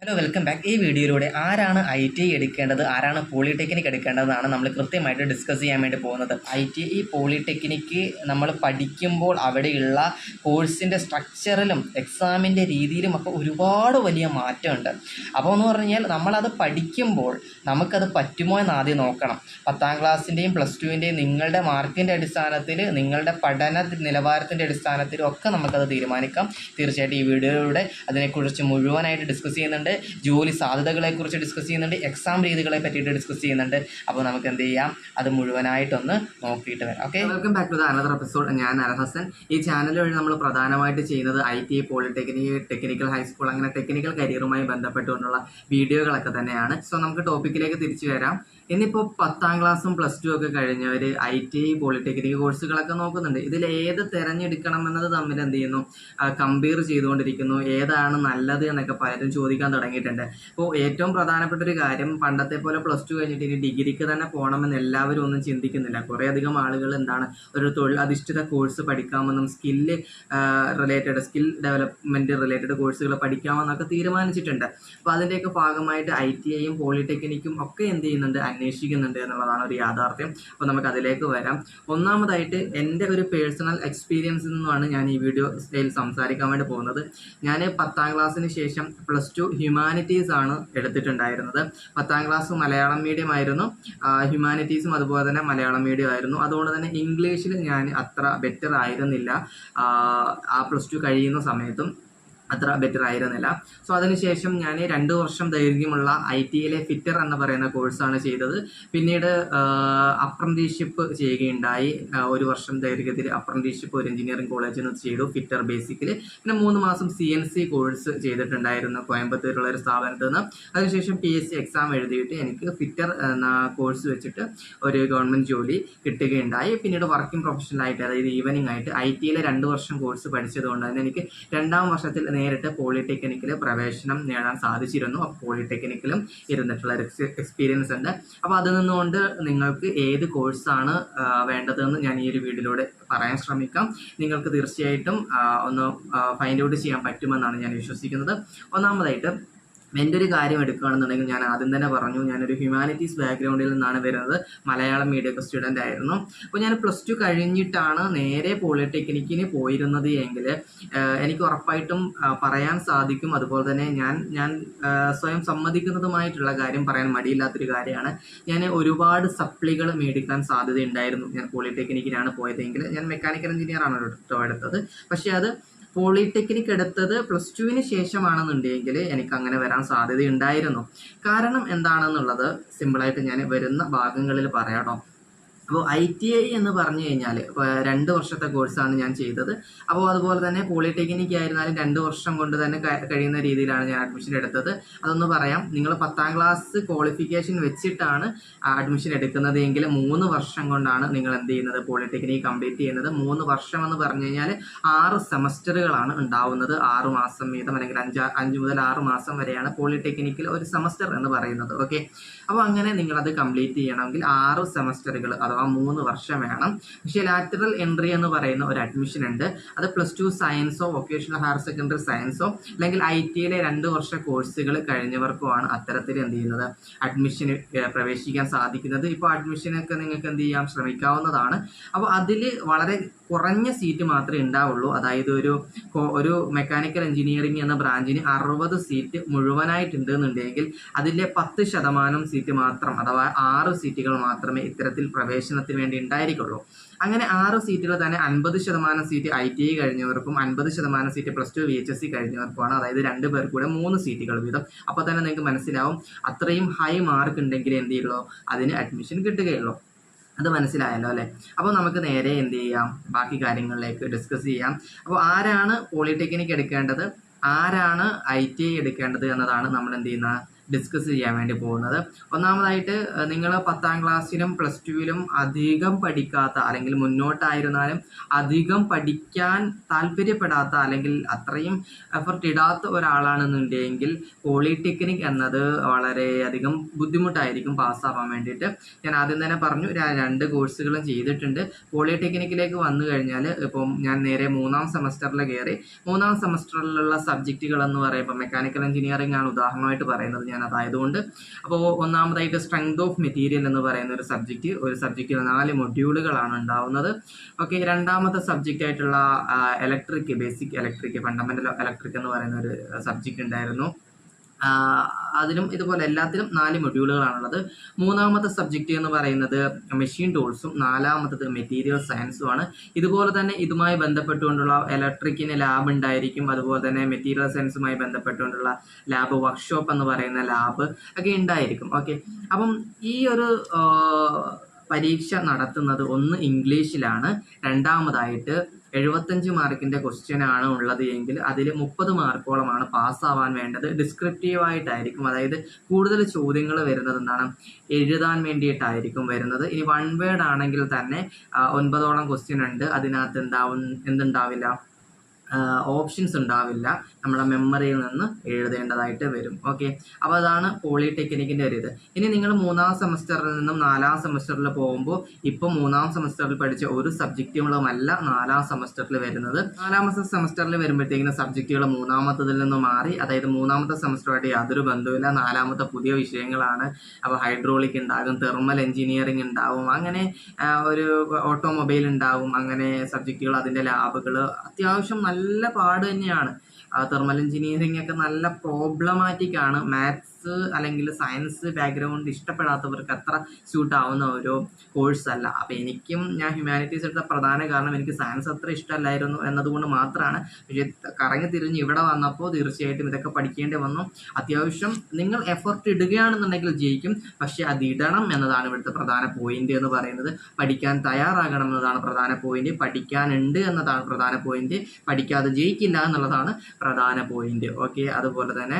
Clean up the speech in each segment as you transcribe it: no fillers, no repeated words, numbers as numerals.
Hello welcome back. ഈ വീഡിയോയിലൂടെ ആരാണ് IT എടുക്കേണ്ടത്, ആരാണ് പോളിടെക്നിക് എടുക്കേണ്ടതെന്നാണ് നമ്മൾ കൃത്യമായിട്ട് ഡിസ്കസ് ചെയ്യാൻ വേണ്ടി പോകുന്നത്. ഈ പോളിടെക്നിക്ക് നമ്മൾ പഠിക്കുമ്പോൾ അവിടെയുള്ള കോഴ്സിൻ്റെ സ്ട്രക്ചറിലും എക്സാമിൻ്റെ രീതിയിലും ഒക്കെ ഒരുപാട് വലിയ മാറ്റമുണ്ട്. അപ്പോൾ എന്ന് പറഞ്ഞാൽ നമ്മളത് പഠിക്കുമ്പോൾ നമുക്കത് പറ്റുമോ എന്ന് ആദ്യം നോക്കണം. 10ാം ക്ലാസ്സിൻ്റെയും +2ൻ്റെയും നിങ്ങളുടെ മാർക്കിൻ്റെ അടിസ്ഥാനത്തിൽ, നിങ്ങളുടെ പഠന നിലവാരത്തിൻ്റെ അടിസ്ഥാനത്തിലും ഒക്കെ നമുക്കത് തീരുമാനിക്കാം. തീർച്ചയായിട്ടും ഈ വീഡിയോയിലൂടെ അതിനെക്കുറിച്ച് മുഴുവനായിട്ട് ഡിസ്കസ് ചെയ്യുന്നുണ്ട്. ജോലി സാധ്യതകളെക്കുറിച്ച് ഡിസ്കസ് ചെയ്യുന്നുണ്ട്, എക്സാം രീതികളെ പറ്റിയിട്ട് ഡിസ്കസ് ചെയ്യുന്നുണ്ട്. അപ്പോൾ നമുക്ക് എന്ത് ചെയ്യാം, അത് മുഴുവനായിട്ടൊന്ന് നോക്കിയിട്ട് വരാം. Okay, welcome back to the another episode. ഞാൻ അൽഹസൻ. ഈ ചാനൽ വഴി നമ്മൾ പ്രധാനമായിട്ട് ചെയ്യുന്നത് IT, പോളിടെക്നിക്, ടെക്നിക്കൽ ഹൈസ്കൂൾ, അങ്ങനെ ടെക്നിക്കൽ കരിയറുമായി ബന്ധപ്പെട്ടുകൊണ്ടുള്ള വീഡിയോകളൊക്കെ തന്നെയാണ്. സോ നമുക്ക് ടോപ്പിക്കിലേക്ക് തിരിച്ചു വരാം. ഇന്നിപ്പോൾ 10ാം ക്ലാസ്സും +2 ഒക്കെ കഴിഞ്ഞവർ IT, പോളിടെക്നിക് കോഴ്സുകളൊക്കെ നോക്കുന്നുണ്ട്. ഇതിൽ ഏത് തിരഞ്ഞെടുക്കണം എന്നത് തമ്മിൽ എന്ത് ചെയ്യുന്നു, കമ്പയർ ചെയ്തുകൊണ്ടിരിക്കുന്നു. ഏതാണ് നല്ലത് എന്നൊക്കെ പലരും ചോദിക്കാൻ തുടങ്ങിയിട്ടുണ്ട്. അപ്പോൾ ഏറ്റവും പ്രധാനപ്പെട്ട ഒരു കാര്യം, പണ്ടത്തെ പോലെ +2 കഴിഞ്ഞിട്ട് ഇനി ഡിഗ്രിക്ക് തന്നെ പോകണമെന്ന് എല്ലാവരും ഒന്നും ചിന്തിക്കുന്നില്ല. കുറേയധികം ആളുകൾ എന്താണ്, ഒരു തൊഴിലധിഷ്ഠിത കോഴ്സ് പഠിക്കാമെന്നും സ്കിൽ ഡെവലപ്മെൻറ്റ് റിലേറ്റഡ് കോഴ്സുകൾ പഠിക്കാമെന്നൊക്കെ തീരുമാനിച്ചിട്ടുണ്ട്. അപ്പോൾ അതിൻ്റെയൊക്കെ ഭാഗമായിട്ട് ITIയും പോളിടെക്നിക്കും ഒക്കെ എന്ത് ചെയ്യുന്നുണ്ട്, അന്വേഷിക്കുന്നുണ്ട് എന്നുള്ളതാണ് ഒരു യാഥാർത്ഥ്യം. അപ്പോൾ നമുക്ക് അതിലേക്ക് വരാം. ഒന്നാമതായിട്ട് എൻ്റെ ഒരു പേഴ്സണൽ എക്സ്പീരിയൻസിൽ നിന്നുമാണ് ഞാൻ ഈ വീഡിയോയിൽ സംസാരിക്കാൻ വേണ്ടി പോകുന്നത്. ഞാൻ 10ാം ക്ലാസ്സിന് ശേഷം +2 ഹ്യൂമാനിറ്റീസ് ആണ് എടുത്തിട്ടുണ്ടായിരുന്നത്. 10ാം ക്ലാസ് മലയാളം മീഡിയം ആയിരുന്നു, ഹ്യൂമാനിറ്റീസും അതുപോലെ തന്നെ മലയാളം മീഡിയം ആയിരുന്നു. അതുകൊണ്ട് തന്നെ ഇംഗ്ലീഷിൽ ഞാൻ അത്ര ബെറ്റർ ആയിരുന്നില്ല. ആ +2 കഴിയുന്ന സമയത്തും അത്ര ബെറ്റർ ആയിരുന്നില്ല. സോ അതിനുശേഷം ഞാൻ 2 വർഷം ദൈർഘ്യമുള്ള ITയിലെ ഫിറ്റർ എന്ന് പറയുന്ന കോഴ്സാണ് ചെയ്തത്. പിന്നീട് അപ്രന്റീസ്ഷിപ്പ് ചെയ്യുകയുണ്ടായി. 1 വർഷം ദൈർഘ്യത്തിൽ അപ്രന്റീസ്ഷിപ്പ് ഒരു എഞ്ചിനീയറിംഗ് കോളേജിൽ നിന്ന് ചെയ്തു, ഫിറ്റർ ബേസിക്കിൽ. പിന്നെ 3 മാസം CNC കോഴ്സ് ചെയ്തിട്ടുണ്ടായിരുന്നു കോയമ്പത്തൂരുള്ള ഒരു സ്ഥാപനത്തിൽ നിന്ന്. അതിനുശേഷം PSC എക്സാം എഴുതിയിട്ട് എനിക്ക് ഫിറ്റർ എന്ന കോഴ്സ് വെച്ചിട്ട് ഒരു ഗവൺമെൻറ് ജോലി കിട്ടുകയുണ്ടായി. പിന്നീട് വർക്കിംഗ് പ്രൊഫഷണലായിട്ട്, അതായത് ഈവനിങ് ആയിട്ട് ITയിലെ 2 വർഷം കോഴ്സ് പഠിച്ചതുകൊണ്ട് തന്നെ എനിക്ക് 2ാം വർഷത്തിൽ നേരിട്ട് പോളിടെക്നിക്കിൽ പ്രവേശനം നേടാൻ സാധിച്ചിരുന്നു. അപ്പോൾ പോളിടെക്നിക്കിലും ഇരുന്നിട്ടുള്ള എക്സ്പീരിയൻസ് ഉണ്ട്. അപ്പോൾ അതിൽ നിന്നുകൊണ്ട് നിങ്ങൾക്ക് ഏത് കോഴ്സാണ് വേണ്ടതെന്ന് ഞാൻ ഈ ഒരു വീഡിയോയിലൂടെ പറയാൻ ശ്രമിക്കാം. നിങ്ങൾക്ക് തീർച്ചയായിട്ടും ഒന്ന് ഫൈൻഡ് ഔട്ട് ചെയ്യാൻ പറ്റുമെന്നാണ് ഞാൻ വിശ്വസിക്കുന്നത്. ഒന്നാമതായിട്ട് എൻ്റെ ഒരു കാര്യം എടുക്കുകയാണെന്നുണ്ടെങ്കിൽ, ഞാൻ ആദ്യം തന്നെ പറഞ്ഞു, ഞാനൊരു ഹ്യൂമാനിറ്റീസ് ബാക്ക്ഗ്രൗണ്ടിൽ നിന്നാണ് വരുന്നത്. മലയാളം മീഡിയം സ്റ്റുഡൻ്റ് ആയിരുന്നു. അപ്പോൾ ഞാൻ +2 കഴിഞ്ഞിട്ടാണ് നേരെ പോളിടെക്നിക്കിന് പോയിരുന്നത് എങ്കിൽ എനിക്ക് ഉറപ്പായിട്ടും പറയാൻ സാധിക്കും. അതുപോലെ തന്നെ ഞാൻ സ്വയം സമ്മതിക്കുന്നതുമായിട്ടുള്ള കാര്യം, പറയാൻ മടിയില്ലാത്തൊരു കാര്യമാണ്, ഞാൻ ഒരുപാട് സപ്ലികൾ മേടിക്കാൻ സാധ്യതയുണ്ടായിരുന്നു. ഞാൻ പോളിടെക്നിക്കിനാണ് പോയതെങ്കിൽ. ഞാൻ മെക്കാനിക്കൽ എഞ്ചിനീയർ ആണ് എടുത്തത്. പക്ഷേ അത് പോളിടെക്നിക് എടുത്തത് +2വിന് ശേഷമാണെന്നുണ്ടെങ്കിൽ എനിക്ക് അങ്ങനെ വരാൻ സാധ്യതയുണ്ടായിരുന്നു. കാരണം എന്താണെന്നുള്ളത് സിമ്പിളായിട്ട് ഞാൻ വരുന്ന ഭാഗങ്ങളിൽ പറയാട്ടോ. അപ്പോൾ ITI എന്ന് പറഞ്ഞു കഴിഞ്ഞാൽ 2 വർഷത്തെ കോഴ്സാണ് ഞാൻ ചെയ്തത്. അപ്പോൾ അതുപോലെ തന്നെ പോളിടെക്നിക് ആയിരുന്നാലും 2 വർഷം കൊണ്ട് തന്നെ കഴിയുന്ന രീതിയിലാണ് ഞാൻ അഡ്മിഷൻ എടുത്തത്. അതൊന്ന് പറയാം, നിങ്ങൾ 10ാം ക്ലാസ് ക്വാളിഫിക്കേഷൻ വെച്ചിട്ടാണ് അഡ്മിഷൻ എടുക്കുന്നത് എങ്കിൽ 3 വർഷം കൊണ്ടാണ് നിങ്ങൾ എന്ത് ചെയ്യുന്നത്, പോളിടെക്നിക് കംപ്ലീറ്റ് ചെയ്യുന്നത്. 3 വർഷം എന്ന് പറഞ്ഞു കഴിഞ്ഞാൽ 6 സെമസ്റ്ററുകളാണ് ഉണ്ടാവുന്നത്. 6 മാസം വീതം, അല്ലെങ്കിൽ 5 മുതൽ 6 മാസം വരെയാണ് പോളിടെക്നിക്കിൽ ഒരു സെമസ്റ്റർ എന്ന് പറയുന്നത്. ഓക്കെ, അപ്പോൾ അങ്ങനെ നിങ്ങളത് കംപ്ലീറ്റ് ചെയ്യണമെങ്കിൽ 6 സെമസ്റ്ററുകൾ അഥവാ 3 വർഷം വേണം. പക്ഷേ ലാറ്ററൽ എൻട്രി എന്ന് പറയുന്ന ഒരു അഡ്മിഷൻ ഉണ്ട്. അത് +2 സയൻസോ വൊക്കേഷണൽ ഹയർ സെക്കൻഡറി സയൻസോ അല്ലെങ്കിൽ ITയിലെ 2 വർഷ കോഴ്സുകൾ കഴിഞ്ഞവർക്കുമാണ് അത്തരത്തിൽ എന്ത് ചെയ്യുന്നത്, അഡ്മിഷന് പ്രവേശിക്കാൻ സാധിക്കുന്നത്. ഇപ്പോൾ അഡ്മിഷനൊക്കെ നിങ്ങൾക്ക് എന്ത് ചെയ്യാം, ശ്രമിക്കാവുന്നതാണ്. അപ്പോൾ അതിൽ വളരെ കുറഞ്ഞ സീറ്റ് മാത്രമേ ഉണ്ടാവുള്ളൂ. അതായത് ഒരു മെക്കാനിക്കൽ എഞ്ചിനീയറിംഗ് എന്ന ബ്രാഞ്ചിന് 60 സീറ്റ് മുഴുവനായിട്ടുണ്ട് എന്നുണ്ടെങ്കിൽ അതിലെ 10% സീറ്റ് മാത്രം, അഥവാ 6 സീറ്റുകൾ മാത്രമേ ഇത്തരത്തിൽ പ്രവേശനത്തിന് വേണ്ടി ഉണ്ടായിരിക്കുള്ളൂ. അങ്ങനെ 6 സീറ്റുകൾ തന്നെ 50% സീറ്റ് ITI കഴിഞ്ഞവർക്കും 50% സീറ്റ് +2 VHSC കഴിഞ്ഞവർക്കുമാണ്. അതായത് 2 പേർ കൂടെ 3 സീറ്റുകൾ വീതം. അപ്പോൾ തന്നെ നിങ്ങൾക്ക് മനസ്സിലാവും, അത്രയും ഹൈ മാർക്ക് ഉണ്ടെങ്കിൽ എന്ത് ചെയ്യുള്ളൂ, അതിന് അഡ്മിഷൻ കിട്ടുകയുള്ളൂ. അത് മനസ്സിലായല്ലോ അല്ലേ? അപ്പോൾ നമുക്ക് നേരെ എന്ത് ചെയ്യാം, ബാക്കി കാര്യങ്ങളിലേക്ക് ഡിസ്കസ് ചെയ്യാം. അപ്പോൾ ആരാണ് പോളിടെക്നിക് എടുക്കേണ്ടത്, ആരാണ് ITI എടുക്കേണ്ടത് എന്നതാണ് നമ്മൾ എന്ത് ചെയ്യുന്ന ഡിസ്കസ് ചെയ്യാൻ വേണ്ടി പോകുന്നത്. ഒന്നാമതായിട്ട് നിങ്ങൾ 10ാം ക്ലാസ്സിലും പ്ലസ് ടുവിലും അധികം പഠിക്കാത്ത, അല്ലെങ്കിൽ മുന്നോട്ടായിരുന്നാലും അധികം പഠിക്കാൻ താല്പര്യപ്പെടാത്ത, അല്ലെങ്കിൽ അത്രയും എഫർട്ട് ഇടാത്ത ഒരാളാണെന്നുണ്ടെങ്കിൽ പോളിടെക്നിക് എന്നത് വളരെയധികം ബുദ്ധിമുട്ടായിരിക്കും പാസ്സാവാൻ വേണ്ടിയിട്ട്. ഞാൻ ആദ്യം തന്നെ പറഞ്ഞു, 2 കോഴ്സുകളും ചെയ്തിട്ടുണ്ട്. പോളിടെക്നിക്കിലേക്ക് വന്നു കഴിഞ്ഞാൽ ഇപ്പം ഞാൻ നേരെ 3ാം സെമസ്റ്ററിൽ കയറി. 3ാം സെമസ്റ്ററിലുള്ള സബ്ജക്റ്റുകൾ എന്ന് പറയുമ്പോൾ മെക്കാനിക്കൽ എഞ്ചിനീയറിംഗ് ആണ് ഉദാഹരണമായിട്ട് പറയുന്നത് ഞാൻ, അതായതുകൊണ്ട്. അപ്പോൾ ഒന്നാമതായിട്ട് സ്ട്രെങ്ത് ഓഫ് മെറ്റീരിയൽ എന്ന് പറയുന്ന ഒരു സബ്ജക്റ്റിൽ 4 മൊഡ്യൂളുകളാണ് ഉണ്ടാവുന്നത്. ഓക്കെ, രണ്ടാമത്തെ സബ്ജക്റ്റ് ആയിട്ടുള്ള electric, basic electric, fundamental electric എന്ന് പറയുന്ന ഒരു സബ്ജക്റ്റ് ഉണ്ടായിരുന്നു. അതിലും ഇതുപോലെ എല്ലാത്തിലും 4 മൊഡ്യൂളുകളാണുള്ളത്. 3ാമത്തെ സബ്ജക്റ്റ് എന്ന് പറയുന്നത് മെഷീൻ ടൂൾസും 4ാമത്തത് മെറ്റീരിയൽ സയൻസുമാണ്. ഇതുപോലെ തന്നെ ഇതുമായി ബന്ധപ്പെട്ടുകൊണ്ടുള്ള ഇലക്ട്രിക്കിന് ലാബ് ഉണ്ടായിരിക്കും, അതുപോലെ തന്നെ മെറ്റീരിയൽ സയൻസുമായി ബന്ധപ്പെട്ടുകൊണ്ടുള്ള ലാബ്, വർക്ക്ഷോപ്പ് എന്ന് പറയുന്ന ലാബ് ഒക്കെ ഉണ്ടായിരിക്കും. ഓക്കെ, അപ്പം ഈ ഒരു പരീക്ഷ നടത്തുന്നത് ഒന്ന് ഇംഗ്ലീഷിലാണ്. രണ്ടാമതായിട്ട് 75 മാർക്കിൻ്റെ ക്വസ്റ്റ്യൻ ആണ് ഉള്ളത് എങ്കിൽ അതിൽ 30 മാർക്കോളമാണ് പാസ്സാവാൻ വേണ്ടത്. ഡിസ്ക്രിപ്റ്റീവായിട്ടായിരിക്കും, അതായത് കൂടുതൽ ചോദ്യങ്ങൾ വരുന്നത് എന്താണ്, എഴുതാൻ വേണ്ടിയിട്ടായിരിക്കും വരുന്നത്. ഇനി 1 വേർഡ് ആണെങ്കിൽ തന്നെ 9ഓളം ക്വസ്റ്റ്യൻ ഉണ്ട്. അതിനകത്ത് എന്തുണ്ടാവില്ല, ഓപ്ഷൻസ് ഉണ്ടാവില്ല, നമ്മളെ മെമ്മറിയിൽ നിന്ന് എഴുതേണ്ടതായിട്ട് വരും. ഓക്കെ, അപ്പോൾ അതാണ് പോളിടെക്നിക്കിൻ്റെ ഒരു ഇത്. ഇനി നിങ്ങൾ 3ാം സെമസ്റ്ററിൽ നിന്നും 4ാം സെമസ്റ്ററിൽ പോകുമ്പോൾ ഇപ്പോൾ 3ാം സെമസ്റ്ററിൽ പഠിച്ച ഒരു സബ്ജക്റ്റുകളുമല്ല 4ാം സെമസ്റ്ററിൽ വരുന്നത്. 4ാമത്തെ സെമസ്റ്ററിൽ വരുമ്പോഴത്തേക്കിനും സബ്ജക്റ്റുകൾ 3ാമത്തതിൽ നിന്ന് മാറി, അതായത് 3ാമത്തെ സെമസ്റ്ററുമായിട്ട് യാതൊരു ബന്ധവുമില്ല. 4ാമത്തെ പുതിയ വിഷയങ്ങളാണ്. അപ്പോൾ ഹൈഡ്രോളിക് ഉണ്ടാകും, തെർമൽ എഞ്ചിനീയറിംഗ് ഉണ്ടാവും, അങ്ങനെ ഒരു ഓട്ടോമൊബൈൽ ഉണ്ടാവും, അങ്ങനെ സബ്ജക്റ്റുകൾ, അതിൻ്റെ ലാബുകൾ അത്യാവശ്യം നല്ല പാട് തന്നെയാണ്. തെർമൽ എഞ്ചിനീയറിംഗ് ഒക്കെ നല്ല പ്രോബ്ലമാറ്റിക് ആണ്. മാത്സ് അല്ലെങ്കിൽ സയൻസ് ബാക്ക്ഗ്രൗണ്ട് ഇഷ്ടപ്പെടാത്തവർക്ക് അത്ര സ്യൂട്ട് ആവുന്ന ഒരു കോഴ്സ് അല്ല. അപ്പം ഞാൻ ഹ്യൂമാനിറ്റീസ് എടുത്ത പ്രധാന കാരണം എനിക്ക് സയൻസ് അത്ര ഇഷ്ടമല്ലായിരുന്നു എന്നതുകൊണ്ട് മാത്രമാണ്. പക്ഷേ കറങ്ങി തിരിഞ്ഞ് ഇവിടെ വന്നപ്പോൾ തീർച്ചയായിട്ടും ഇതൊക്കെ പഠിക്കേണ്ടി വന്നു. അത്യാവശ്യം നിങ്ങൾ എഫർട്ട് ഇടുകയാണെന്നുണ്ടെങ്കിൽ ജയിക്കും, പക്ഷെ അത് ഇടണം എന്നതാണ് ഇവിടുത്തെ പ്രധാന പോയിന്റ് എന്ന് പറയുന്നത്. പഠിക്കാൻ തയ്യാറാകണം എന്നതാണ് പ്രധാന പോയിന്റ്, പഠിക്കാനുണ്ട് എന്നതാണ് പ്രധാന പോയിന്റ്, പഠിക്കാതെ ജയിക്കില്ല എന്നുള്ളതാണ് പ്രധാന പോയിന്റ്. ഓക്കെ, അതുപോലെ തന്നെ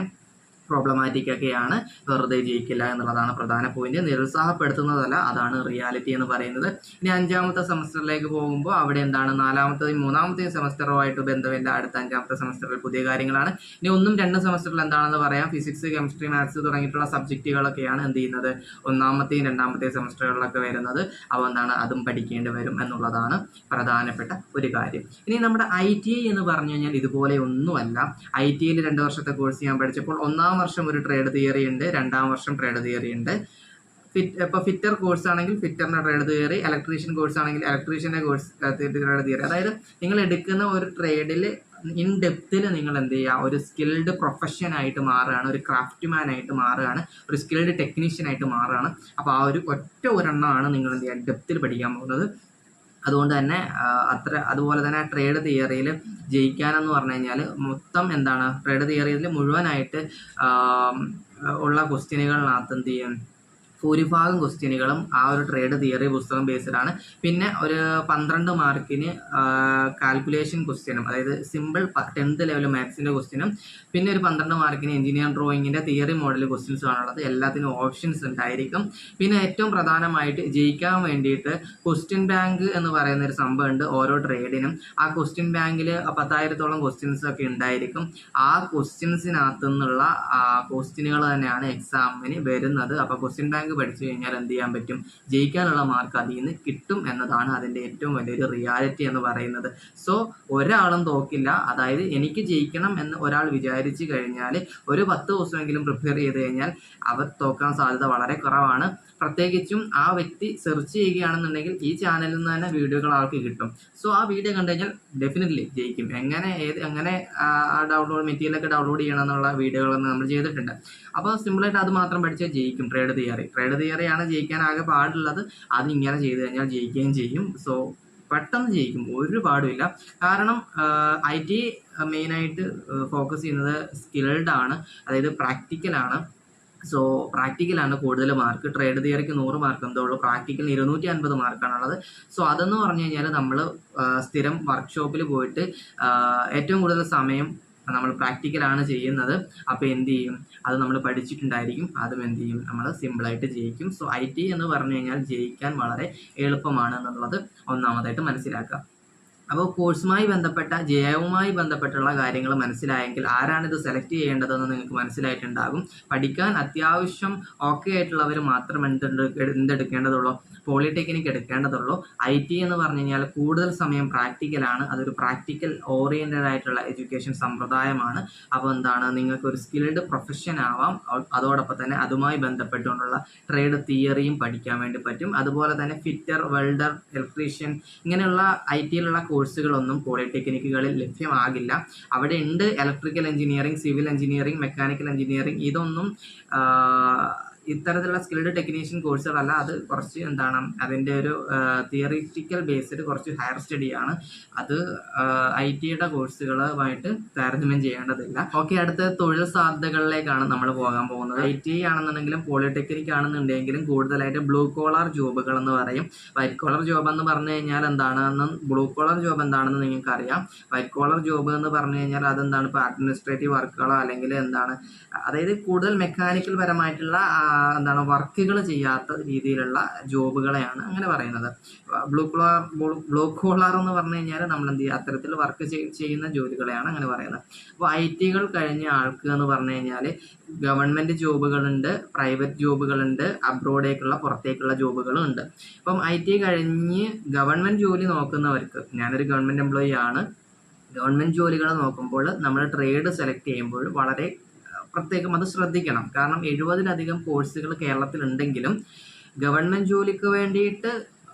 പ്രോബ്ലമാറ്റിക് ഒക്കെയാണ്, വെറുതെ ജയിക്കില്ല എന്നുള്ളതാണ് പ്രധാന പോയിന്റ്. നിരുത്സാഹപ്പെടുത്തുന്നതല്ല, അതാണ് റിയാലിറ്റി എന്ന് പറയുന്നത്. ഇനി 5ാമത്തെ സെമസ്റ്ററിലേക്ക് പോകുമ്പോൾ അവിടെ എന്താണ്, 4ാമത്തെയും 3ാമത്തെയും സെമസ്റ്ററുമായിട്ട് ബന്ധമില്ല. അടുത്ത 5ാമത്തെ സെമസ്റ്ററിൽ പുതിയ കാര്യങ്ങളാണ്. ഇനി 1ഉം 2ഉം സെമസ്റ്ററിൽ എന്താണെന്ന് പറയാം. ഫിസിക്സ്, കെമിസ്ട്രി, മാത്സ് തുടങ്ങിയിട്ടുള്ള സബ്ജക്റ്റുകളൊക്കെയാണ് എന്ത് ചെയ്യുന്നത്, 1ാമത്തെയും 2ാമത്തെയും സെമസ്റ്ററുകളിലൊക്കെ വരുന്നത്. അപ്പോൾ എന്താണ്, അതും പഠിക്കേണ്ടി വരും എന്നുള്ളതാണ് പ്രധാനപ്പെട്ട ഒരു കാര്യം. ഇനി നമ്മുടെ ITI എന്ന് പറഞ്ഞു കഴിഞ്ഞാൽ ഇതുപോലെ ഒന്നുമല്ല. ITIയിൽ 2 വർഷത്തെ കോഴ്സ് ഞാൻ പഠിച്ചപ്പോൾ 1ാം വർഷം ഒരു ട്രേഡ് തിയറി ഉണ്ട്, 2ാം വർഷം ട്രേഡ് തിയറി ഉണ്ട്. ഇപ്പോൾ ഫിറ്റർ കോഴ്സ് ആണെങ്കിൽ ഫിറ്ററിൻ്റെ ട്രേഡ് തിയറി, ഇലക്ട്രീഷ്യൻ കോഴ്സ് ആണെങ്കിൽ ഇലക്ട്രീഷ്യൻ്റെ ട്രേഡ് തിയറി. അതായത് നിങ്ങൾ എടുക്കുന്ന ഒരു ട്രേഡിൽ ഇൻ ഡെപ്തിൽ നിങ്ങൾ എന്ത് ചെയ്യുക, ഒരു സ്കിൽഡ് പ്രൊഫഷൻ ആയിട്ട് മാറുകയാണ്, ഒരു ക്രാഫ്റ്റ് മാൻ ആയിട്ട് മാറുകയാണ്, ഒരു സ്കിൽഡ് ടെക്നീഷ്യൻ ആയിട്ട് മാറുകയാണ്. അപ്പോൾ ആ ഒരു ഒരെണ്ണമാണ് നിങ്ങൾ എന്ത് ചെയ്യുക, ഡെപ്തിൽ പഠിക്കാൻ പോകുന്നത്. അതുകൊണ്ട് തന്നെ അതുപോലെ തന്നെ ട്രേഡ് തിയറിയിൽ ജയിക്കാനെന്ന് പറഞ്ഞു കഴിഞ്ഞാൽ മൊത്തം എന്താണ്, ട്രേഡ് തിയറിയിൽ മുഴുവനായിട്ട് ഉള്ള ക്വസ്റ്റ്യനുകളിനകത്ത് എന്ത് ചെയ്യും, ഭൂരിഭാഗം ക്വസ്റ്റ്യനുകളും ആ ഒരു ട്രേഡ് തിയറി പുസ്തകം ബേസ്ഡാണ്. പിന്നെ ഒരു 12 മാർക്കിന് കാൽക്കുലേഷൻ ക്വസ്റ്റ്യനും, അതായത് സിമ്പിൾ 10th ലെവൽ മാത്സിൻ്റെ ക്വസ്റ്റ്യനും, പിന്നെ ഒരു 12 മാർക്കിന് എഞ്ചിനീയറിംഗ് ഡ്രോയിങ്ങിൻ്റെ തിയറി മോഡൽ ക്വസ്റ്റ്യൻസും ആണുള്ളത്. എല്ലാത്തിനും ഓപ്ഷൻസ് ഉണ്ടായിരിക്കും. പിന്നെ ഏറ്റവും പ്രധാനമായിട്ട് ജയിക്കാൻ വേണ്ടിയിട്ട് ക്വസ്റ്റ്യൻ ബാങ്ക് എന്ന് പറയുന്ന ഒരു സംഭവമുണ്ട് ഓരോ ട്രേഡിനും. ആ ക്വസ്റ്റ്യൻ ബാങ്കിൽ 10,000-ഓളം ക്വസ്റ്റ്യൻസ് ഒക്കെ ഉണ്ടായിരിക്കും. ആ ക്വസ്റ്റ്യൻസിനകത്തു നിന്നുള്ള ക്വസ്റ്റ്യനുകൾ തന്നെയാണ് എക്സാമിന് വരുന്നത്. അപ്പോൾ ക്വസ്റ്റ്യൻ ബാങ്ക് പഠിച്ചു കഴിഞ്ഞാൽ എന്ത് ചെയ്യാൻ പറ്റും, ജയിക്കാനുള്ള മാർക്ക് അതിൽ നിന്ന് കിട്ടും എന്നതാണ് അതിൻ്റെ ഏറ്റവും വലിയൊരു റിയാലിറ്റി എന്ന് പറയുന്നത്. സോ ഒരാളും തോക്കില്ല. അതായത് എനിക്ക് ജയിക്കണം എന്ന് ഒരാൾ വിചാരിച്ചു കഴിഞ്ഞാൽ ഒരു 10 ദിവസമെങ്കിലും പ്രിപ്പയർ ചെയ്ത് കഴിഞ്ഞാൽ അവർ തോക്കാൻ സാധ്യത വളരെ കുറവാണ്. പ്രത്യേകിച്ചും ആ വ്യക്തി സെർച്ച് ചെയ്യുകയാണെന്നുണ്ടെങ്കിൽ ഈ ചാനലിൽ നിന്ന് തന്നെ വീഡിയോകൾ ആൾക്ക് കിട്ടും. സോ ആ വീഡിയോ കണ്ടു കഴിഞ്ഞാൽ ഡെഫിനറ്റ്ലി ജയിക്കും. എങ്ങനെ മെറ്റീരിയലൊക്കെ ഡൗൺലോഡ് ചെയ്യണം എന്നുള്ള വീഡിയോകളൊന്നും നമ്മൾ ചെയ്തിട്ടുണ്ട്. അപ്പോൾ സിമ്പിളായിട്ട് അത് മാത്രം പഠിച്ചാൽ ജയിക്കും. ട്രേഡ് തിയറിയാണ് ജയിക്കാൻ ആകെ പാടുള്ളത്. അത് ഇങ്ങനെ ചെയ്ത് കഴിഞ്ഞാൽ ജയിക്കുകയും ചെയ്യും. സോ പെട്ടെന്ന് ജയിക്കും, ഒരു പാടുമില്ല. കാരണം ITI മെയിനായിട്ട് ഫോക്കസ് ചെയ്യുന്നത് സ്കിൽഡ് ആണ്, അതായത് പ്രാക്ടിക്കലാണ്. സോ പ്രാക്ടിക്കലാണ് കൂടുതൽ മാർക്ക്. ട്രേഡ് തിയറിക്ക് 100 മാർക്ക് എന്തോ ഉള്ളൂ, പ്രാക്ടിക്കലിന് 250 മാർക്കാണുള്ളത്. സോ അതെന്ന് പറഞ്ഞു കഴിഞ്ഞാൽ നമ്മൾ സ്ഥിരം വർക്ക്ഷോപ്പിൽ പോയിട്ട് ഏറ്റവും കൂടുതൽ സമയം നമ്മൾ പ്രാക്ടിക്കലാണ് ചെയ്യുന്നത്. അപ്പോൾ എന്ത് ചെയ്യും, അത് നമ്മൾ പഠിച്ചിട്ടുണ്ടായിരിക്കും, അതും എന്ത് ചെയ്യും, നമ്മൾ സിമ്പിളായിട്ട് ജയിക്കും. സോ IT എന്ന് പറഞ്ഞു കഴിഞ്ഞാൽ ജയിക്കാൻ വളരെ എളുപ്പമാണ് എന്നുള്ളത് ഒന്നാമതായിട്ട് മനസ്സിലാക്കുക. അപ്പോൾ കോഴ്സുമായി ബന്ധപ്പെട്ട ജയവുമായി ബന്ധപ്പെട്ടുള്ള കാര്യങ്ങൾ മനസ്സിലായെങ്കിൽ ആരാണിത് സെലക്ട് ചെയ്യേണ്ടതെന്ന് നിങ്ങൾക്ക് മനസ്സിലായിട്ടുണ്ടാകും. പഠിക്കാൻ അത്യാവശ്യം ഓക്കെ ആയിട്ടുള്ളവർ മാത്രം എന്തെടുക്കേണ്ടതുള്ളൂ, പോളിടെക്നിക് എടുക്കേണ്ടതുള്ളൂ. IT എന്ന് പറഞ്ഞു കഴിഞ്ഞാൽ കൂടുതൽ സമയം പ്രാക്ടിക്കലാണ്, അതൊരു പ്രാക്ടിക്കൽ ഓറിയൻറ്റഡ് ആയിട്ടുള്ള എഡ്യൂക്കേഷൻ സമ്പ്രദായമാണ്. അപ്പോൾ എന്താണ്, നിങ്ങൾക്കൊരു സ്കിൽഡ് പ്രൊഫഷൻ ആവാം, അതോടൊപ്പം തന്നെ അതുമായി ബന്ധപ്പെട്ടുകൊണ്ടുള്ള ട്രേഡ് തിയറിയും പഠിക്കാൻ വേണ്ടി പറ്റും. അതുപോലെ തന്നെ ഫിറ്റർ, വെൽഡർ, ഇലക്ട്രീഷ്യൻ ഇങ്ങനെയുള്ള IT-യിലുള്ള കോഴ്സുകളൊന്നും പോളിടെക്നിക്കുകളിൽ ലഭ്യമാകില്ല. അവിടെ ഉണ്ട് electrical engineering, civil engineering, mechanical engineering. ഇതൊന്നും ഇത്തരത്തിലുള്ള സ്കിൽഡ് ടെക്നീഷ്യൻ കോഴ്സുകളല്ല. അത് കുറച്ച് എന്താണ്, അതിൻ്റെ ഒരു തിയറിറ്റിക്കൽ ബേസ്ഡ് കുറച്ച് ഹയർ സ്റ്റഡിയാണ്. അത് IT-യുടെ കോഴ്സുകളുമായിട്ട് താരതമ്യം ചെയ്യേണ്ടതില്ല. ഓക്കെ, അടുത്ത തൊഴിൽ സാധ്യതകളിലേക്കാണ് നമ്മൾ പോകാൻ പോകുന്നത്. IT ആണെന്നുണ്ടെങ്കിലും പോളിടെക്നിക് ആണെന്നുണ്ടെങ്കിലും കൂടുതലായിട്ട് ബ്ലൂ കോളർ ജോബുകൾ എന്ന് പറയും. വൈറ്റ് കോളർ ജോബ് എന്ന് പറഞ്ഞു കഴിഞ്ഞാൽ എന്താണെന്ന്, ബ്ലൂ കോളർ ജോബ് എന്താണെന്ന് നിങ്ങൾക്ക് അറിയാം. വൈറ്റ് കോളർ ജോബ് എന്ന് പറഞ്ഞു കഴിഞ്ഞാൽ അതെന്താണ്, ഇപ്പോൾ അഡ്മിനിസ്ട്രേറ്റീവ് വർക്കുകളോ അല്ലെങ്കിൽ എന്താണ്, അതായത് കൂടുതൽ മെക്കാനിക്കൽ പരമായിട്ടുള്ള എന്താണ് വർക്കുകൾ ചെയ്യാത്ത രീതിയിലുള്ള ജോബുകളെയാണ് അങ്ങനെ പറയുന്നത്. ബ്ലൂ കോളർ എന്ന് പറഞ്ഞു കഴിഞ്ഞാൽ നമ്മൾ എന്ത് ചെയ്യുക, അത്തരത്തിൽ വർക്ക് ചെയ്യുന്ന ജോലികളെയാണ് അങ്ങനെ പറയുന്നത്. അപ്പോൾ IT-കൾ കഴിഞ്ഞ ആൾക്ക് എന്ന് പറഞ്ഞു കഴിഞ്ഞാൽ ഗവൺമെൻറ് ജോബുകളുണ്ട്, പ്രൈവറ്റ് ജോബുകളുണ്ട്, അബ്രോഡേക്കുള്ള പുറത്തേക്കുള്ള ജോബുകളും ഉണ്ട്. അപ്പം IT കഴിഞ്ഞ് ഗവൺമെൻറ് ജോലി നോക്കുന്നവർക്ക്, ഞാനൊരു ഗവൺമെൻറ് എംപ്ലോയി ആണ്, ഗവൺമെൻറ് ജോലികൾ നോക്കുമ്പോൾ നമ്മൾ ട്രേഡ് സെലക്ട് ചെയ്യുമ്പോൾ വളരെ പ്രത്യേകം അത് ശ്രദ്ധിക്കണം. കാരണം 70-ലധികം കോഴ്സുകൾ കേരളത്തിലുണ്ടെങ്കിലും ഗവൺമെൻറ് ജോലിക്ക് വേണ്ടിയിട്ട്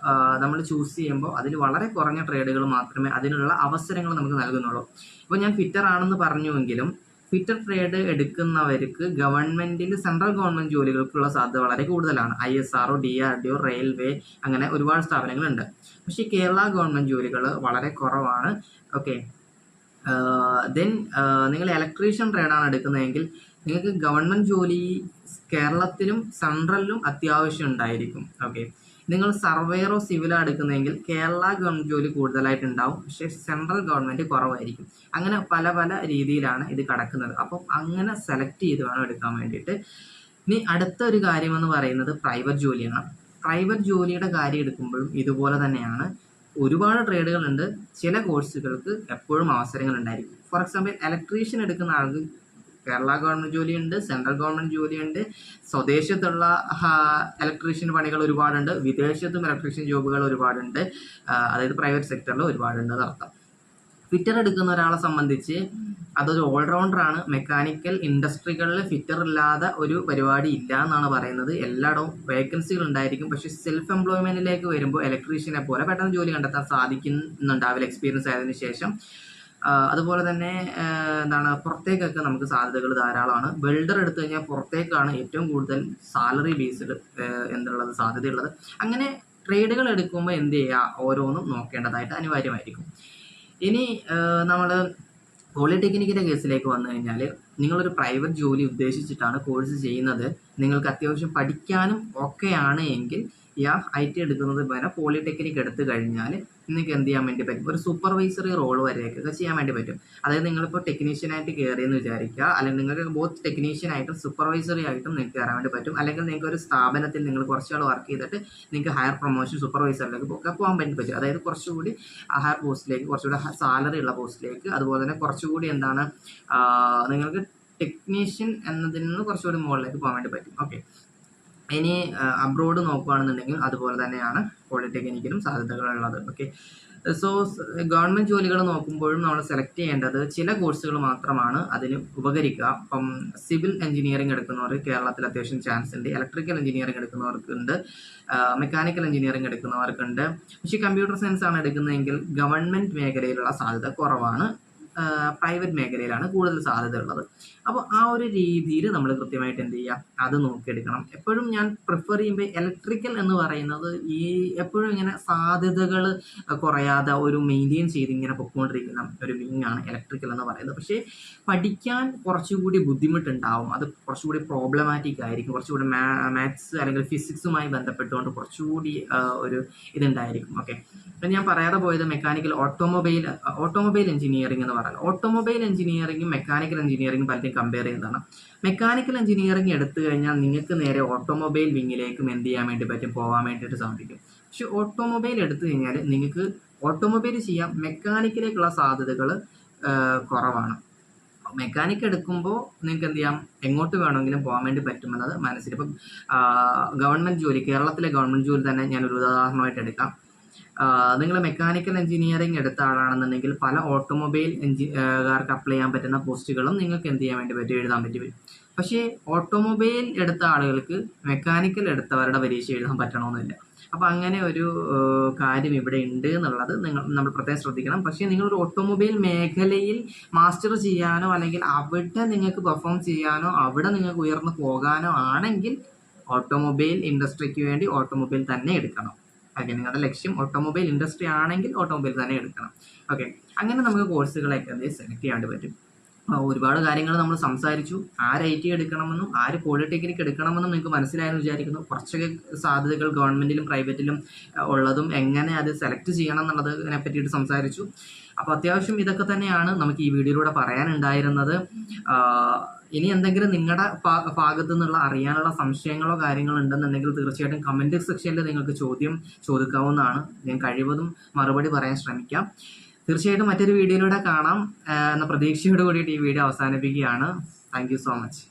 നമ്മൾ ചൂസ് ചെയ്യുമ്പോൾ അതിൽ വളരെ കുറഞ്ഞ ട്രേഡുകൾ മാത്രമേ അതിനുള്ള അവസരങ്ങൾ നമുക്ക് നൽകുന്നുള്ളൂ. ഇപ്പോൾ ഞാൻ ഫിറ്റർ ആണെന്ന് പറഞ്ഞുവെങ്കിലും ഫിറ്റർ ട്രേഡ് എടുക്കുന്നവർക്ക് ഗവൺമെൻറ്റിൽ സെൻട്രൽ ഗവൺമെൻറ് ജോലികൾക്കുള്ള സാധ്യത വളരെ കൂടുതലാണ്. ISRO, DRDO, റെയിൽവേ അങ്ങനെ ഒരുപാട് സ്ഥാപനങ്ങളുണ്ട്. പക്ഷേ കേരള ഗവൺമെൻറ് ജോലികൾ വളരെ കുറവാണ്. ഓക്കെ, ദെൻ നിങ്ങൾ ഇലക്ട്രീഷ്യൻ ട്രേഡാണ് എടുക്കുന്നതെങ്കിൽ നിങ്ങൾക്ക് ഗവൺമെൻറ് ജോലി കേരളത്തിലും സെൻട്രലിലും അത്യാവശ്യം ഉണ്ടായിരിക്കും. ഓക്കെ, നിങ്ങൾ സർവേയറോ സിവിലോ എടുക്കുന്നതെങ്കിൽ കേരള ഗവൺമെൻറ് ജോലി കൂടുതലായിട്ടുണ്ടാവും, പക്ഷേ സെൻട്രൽ ഗവൺമെൻറ് കുറവായിരിക്കും. അങ്ങനെ പല പല രീതിയിലാണ് ഇത് കിടക്കുന്നത്. അപ്പം അങ്ങനെ സെലക്ട് ചെയ്ത് വേണം എടുക്കാൻ വേണ്ടിയിട്ട്. ഇനി അടുത്ത ഒരു കാര്യമെന്ന് പറയുന്നത് പ്രൈവറ്റ് ജോലിയാണ്. പ്രൈവറ്റ് ജോലിയുടെ കാര്യം എടുക്കുമ്പോഴും ഇതുപോലെ തന്നെയാണ്. ഒരുപാട് ട്രേഡുകളുണ്ട്, ചില കോഴ്സുകൾക്ക് എപ്പോഴും അവസരങ്ങൾ ഉണ്ടായിരിക്കും. ഫോർ എക്സാമ്പിൾ ഇലക്ട്രീഷ്യൻ എടുക്കുന്ന ആൾക്ക് കേരള ഗവൺമെൻറ് ജോലിയുണ്ട്, സെൻട്രൽ ഗവൺമെൻറ് ജോലിയുണ്ട്, സ്വദേശത്തുള്ള ഇലക്ട്രീഷ്യൻ പണികൾ ഒരുപാടുണ്ട്, വിദേശത്തും ഇലക്ട്രീഷ്യൻ ജോബുകൾ ഒരുപാടുണ്ട്, അതായത് പ്രൈവറ്റ് സെക്ടറിൽ ഒരുപാടുണ്ട് എന്നർത്ഥം. ഫിറ്റർ എടുക്കുന്ന ഒരാളെ സംബന്ധിച്ച് അതൊരു ഓൾറൗണ്ടറാണ്. മെക്കാനിക്കൽ ഇൻഡസ്ട്രികളിൽ ഫിറ്റർ ഇല്ലാതെ ഒരു പരിപാടി ഇല്ല എന്നാണ് പറയുന്നത്. എല്ലായിടവും വേക്കൻസികൾ ഉണ്ടായിരിക്കും, പക്ഷേ സെൽഫ് എംപ്ലോയ്മെൻറ്റിലേക്ക് വരുമ്പോൾ ഇലക്ട്രീഷ്യനെ പോലെ പെട്ടെന്ന് ജോലി കണ്ടെത്താൻ സാധിക്കുന്നുണ്ടാവില്ല എക്സ്പീരിയൻസ് ആയതിനു ശേഷം. അതുപോലെ തന്നെ എന്താണ്, പുറത്തേക്കൊക്കെ നമുക്ക് സാധ്യതകൾ ധാരാളമാണ്. വെൽഡർ എടുത്തു കഴിഞ്ഞാൽ പുറത്തേക്കാണ് ഏറ്റവും കൂടുതൽ സാലറി ബേസ്ഡ് എന്തുള്ളത് സാധ്യതയുള്ളത്. അങ്ങനെ ട്രേഡുകൾ എടുക്കുമ്പോൾ എന്ത് ചെയ്യുക, ഓരോന്നും നോക്കേണ്ടതായിട്ട് അനിവാര്യമായിരിക്കും. ഇനി നമ്മൾ പോളിടെക്നിക്കിൻ്റെ കേസിലേക്ക് വന്നു കഴിഞ്ഞാൽ നിങ്ങളൊരു പ്രൈവറ്റ് ജോലി ഉദ്ദേശിച്ചിട്ടാണ് കോഴ്സ് ചെയ്യുന്നത്, നിങ്ങൾക്ക് അത്യാവശ്യം പഠിക്കാനും ഒക്കെയാണ് എങ്കിൽ IT എടുക്കുന്നത് വരെ പോളിടെക്നിക് എടുത്തു കഴിഞ്ഞാൽ നിങ്ങൾക്ക് എന്ത് ചെയ്യാൻ വേണ്ടി പറ്റും, ഒരു സൂപ്പർവൈസറി റോൾ വരെയൊക്കെ ചെയ്യാൻ വേണ്ടി പറ്റും. അതായത് നിങ്ങളിപ്പോൾ ടെക്നീഷ്യനായിട്ട് കയറിയെന്ന് വിചാരിക്കുക, അല്ലെങ്കിൽ നിങ്ങൾക്ക് ബോത്ത് ടെക്നീഷ്യനായിട്ടും സൂപ്പർവൈസറി ആയിട്ടും നിങ്ങൾക്ക് കയറാൻ വേണ്ടി പറ്റും. അല്ലെങ്കിൽ നിങ്ങൾക്ക് ഒരു സ്ഥാപനത്തിൽ നിങ്ങൾ കുറച്ചാൾ വർക്ക് ചെയ്തിട്ട് നിങ്ങൾക്ക് ഹയർ പ്രൊമോഷൻ സൂപ്പർവൈസറിലേക്ക് പോകാൻ വേണ്ടി പറ്റും. അതായത് കുറച്ചുകൂടി ഹയർ പോസ്റ്റിലേക്ക്, കുറച്ചുകൂടി സാലറി ഉള്ള പോസ്റ്റിലേക്ക്, അതുപോലെ തന്നെ കുറച്ചുകൂടി എന്താണ്, നിങ്ങൾക്ക് ടെക്നീഷ്യൻ എന്നതിൽ നിന്ന് കുറച്ചുകൂടി മുകളിലേക്ക് പോകാൻ വേണ്ടി പറ്റും. ഓക്കെ, ഇനി അബ്രോഡ് നോക്കുകയാണെന്നുണ്ടെങ്കിൽ അതുപോലെ തന്നെയാണ് പോളിടെക്നിക്കിലും സാധ്യതകളുള്ളത്. ഓക്കെ, സോ ഗവൺമെൻറ് ജോലികൾ നോക്കുമ്പോഴും നമ്മൾ സെലക്ട് ചെയ്യേണ്ടത് ചില കോഴ്സുകൾ മാത്രമാണ് അതിന് ഉപകരിക്കുക. അപ്പം സിവിൽ എഞ്ചിനീയറിംഗ് എടുക്കുന്നവർ കേരളത്തിൽ അത്യാവശ്യം ചാൻസ് ഉണ്ട്, ഇലക്ട്രിക്കൽ എഞ്ചിനീയറിംഗ് എടുക്കുന്നവർക്കുണ്ട്, മെക്കാനിക്കൽ എഞ്ചിനീയറിംഗ് എടുക്കുന്നവർക്കുണ്ട്. പക്ഷേ കമ്പ്യൂട്ടർ സയൻസ് ആണ് എടുക്കുന്നതെങ്കിൽ ഗവൺമെൻറ് മേഖലയിലുള്ള സാധ്യത കുറവാണ്, പ്രൈവറ്റ് മേഖലയിലാണ് കൂടുതൽ സാധ്യത ഉള്ളത്. അപ്പോൾ ആ ഒരു രീതിയിൽ നമ്മൾ കൃത്യമായിട്ട് എന്ത് ചെയ്യുക, അത് നോക്കിയെടുക്കണം. എപ്പോഴും ഞാൻ പ്രിഫർ ചെയ്യുമ്പോൾ ഇലക്ട്രിക്കൽ എന്ന് പറയുന്നത് ഈ എപ്പോഴും ഇങ്ങനെ സാധ്യതകൾ കുറയാതെ ഒരു മെയിൻറ്റെയിൻ ചെയ്ത് ഇങ്ങനെ പൊയ്ക്കൊണ്ടിരിക്കുന്ന ഒരു വിങ് ആണ് ഇലക്ട്രിക്കൽ എന്ന് പറയുന്നത്. പക്ഷേ പഠിക്കാൻ കുറച്ചുകൂടി ബുദ്ധിമുട്ടുണ്ടാവും, അത് കുറച്ചുകൂടി പ്രോബ്ലമാറ്റിക് ആയിരിക്കും, കുറച്ചുകൂടി മാത്സ് അല്ലെങ്കിൽ ഫിസിക്സുമായി ബന്ധപ്പെട്ടുകൊണ്ട് കുറച്ചുകൂടി ഒരു ഇതുണ്ടായിരിക്കും. ഓക്കെ, അപ്പം ഞാൻ പറയാതെ പോയത് മെക്കാനിക്കൽ ഓട്ടോമൊബൈൽ എഞ്ചിനീയറിംഗ് എന്ന് പറയാം. ഓട്ടോമൊബൈൽ എഞ്ചിനീയറിംഗും മെക്കാനിക്കൽ എഞ്ചിനീയറിംഗും പലരും കമ്പയർ ചെയ്യുന്നതാണ്. മെക്കാനിക്കൽ എഞ്ചിനീയറിംഗ് എടുത്തു കഴിഞ്ഞാൽ നിങ്ങൾക്ക് നേരെ ഓട്ടോമൊബൈൽ വിങ്ങിലേക്കും എന്ത് ചെയ്യാൻ വേണ്ടി പറ്റും, പോകാൻ വേണ്ടിയിട്ട് സാധിക്കും. പക്ഷെ ഓട്ടോമൊബൈൽ എടുത്തു കഴിഞ്ഞാൽ നിങ്ങൾക്ക് ഓട്ടോമൊബൈൽ ചെയ്യാം, മെക്കാനിക്കിലേക്കുള്ള സാധ്യതകൾ കുറവാണ്. മെക്കാനിക്ക് എടുക്കുമ്പോൾ നിങ്ങൾക്ക് എന്ത് ചെയ്യാം, എങ്ങോട്ട് വേണമെങ്കിലും പോകാൻ വേണ്ടി പറ്റുമെന്നത് മനസ്സിൽ. ഇപ്പം ഗവൺമെൻറ് ജോലി, കേരളത്തിലെ ഗവൺമെൻറ് ജോലി തന്നെ ഞാനൊരു ഉദാഹരണമായിട്ട് എടുക്കാം. നിങ്ങൾ മെക്കാനിക്കൽ എഞ്ചിനീയറിംഗ് എടുത്ത ആളാണെന്നുണ്ടെങ്കിൽ പല ഓട്ടോമൊബൈൽ കാർക്ക് അപ്ലൈ ചെയ്യാൻ പറ്റുന്ന പോസ്റ്റുകളും നിങ്ങൾക്ക് എന്ത് ചെയ്യാൻ വേണ്ടി പറ്റും, എഴുതാൻ പറ്റി വരും. പക്ഷേ ഓട്ടോമൊബൈൽ എടുത്ത ആളുകൾക്ക് മെക്കാനിക്കൽ എടുത്തവരുടെ പരീക്ഷ എഴുതാൻ പറ്റണമെന്നില്ല. അപ്പോൾ അങ്ങനെ ഒരു കാര്യം ഇവിടെ ഉണ്ട് എന്നുള്ളത് നമ്മൾ പ്രത്യേകം ശ്രദ്ധിക്കണം. പക്ഷേ നിങ്ങളൊരു ഓട്ടോമൊബൈൽ മേഖലയിൽ മാസ്റ്റർ ചെയ്യാനോ അല്ലെങ്കിൽ അവിടെ നിങ്ങൾക്ക് പെർഫോം ചെയ്യാനോ അവിടെ നിങ്ങൾക്ക് ഉയർന്നു പോകാനോ ആണെങ്കിൽ ഓട്ടോമൊബൈൽ ഇൻഡസ്ട്രിക്ക് വേണ്ടി ഓട്ടോമൊബൈൽ തന്നെ എടുക്കണം. ഓക്കെ, നിങ്ങളുടെ ലക്ഷ്യം ഓട്ടോമൊബൈൽ ഇൻഡസ്ട്രി ആണെങ്കിൽ ഓട്ടോമൊബൈൽ തന്നെ എടുക്കണം. ഓക്കെ, അങ്ങനെ നമുക്ക് കോഴ്സുകളൊക്കെ സെലക്ട് ചെയ്യാണ്ട് പറ്റും. ഒരുപാട് കാര്യങ്ങൾ നമ്മൾ സംസാരിച്ചു. ആര് IT എടുക്കണമെന്നും ആര് പോളിടെക്നിക് എടുക്കണമെന്നും നിങ്ങൾക്ക് മനസ്സിലായെന്ന് വിചാരിക്കുന്നു. കുറച്ചൊക്കെ സാധ്യതകൾ ഗവൺമെൻറ്റിലും പ്രൈവറ്റിലും ഉള്ളതും എങ്ങനെ അത് സെലക്ട് ചെയ്യണം എന്നുള്ളതിനെ പറ്റിയിട്ട് സംസാരിച്ചു. അപ്പോൾ അത്യാവശ്യം ഇതൊക്കെ തന്നെയാണ് നമുക്ക് ഈ വീഡിയോയിലൂടെ പറയാനുണ്ടായിരുന്നത്. ഇനി എന്തെങ്കിലും നിങ്ങളുടെ ഭാഗത്തു നിന്നുള്ള അറിയാനുള്ള സംശയങ്ങളോ കാര്യങ്ങളോ ഉണ്ടെന്നുണ്ടെങ്കിൽ തീർച്ചയായിട്ടും കമൻറ്റ് സെക്ഷനിൽ നിങ്ങൾക്ക് ചോദിക്കാവുന്നതാണ്. ഞാൻ കഴിവതും മറുപടി പറയാൻ ശ്രമിക്കാം. തീർച്ചയായിട്ടും മറ്റൊരു വീഡിയോയിലൂടെ കാണാം എന്ന പ്രതീക്ഷയോട് കൂടിയിട്ട് ഈ വീഡിയോ അവസാനിപ്പിക്കുകയാണ്. Thank you so much.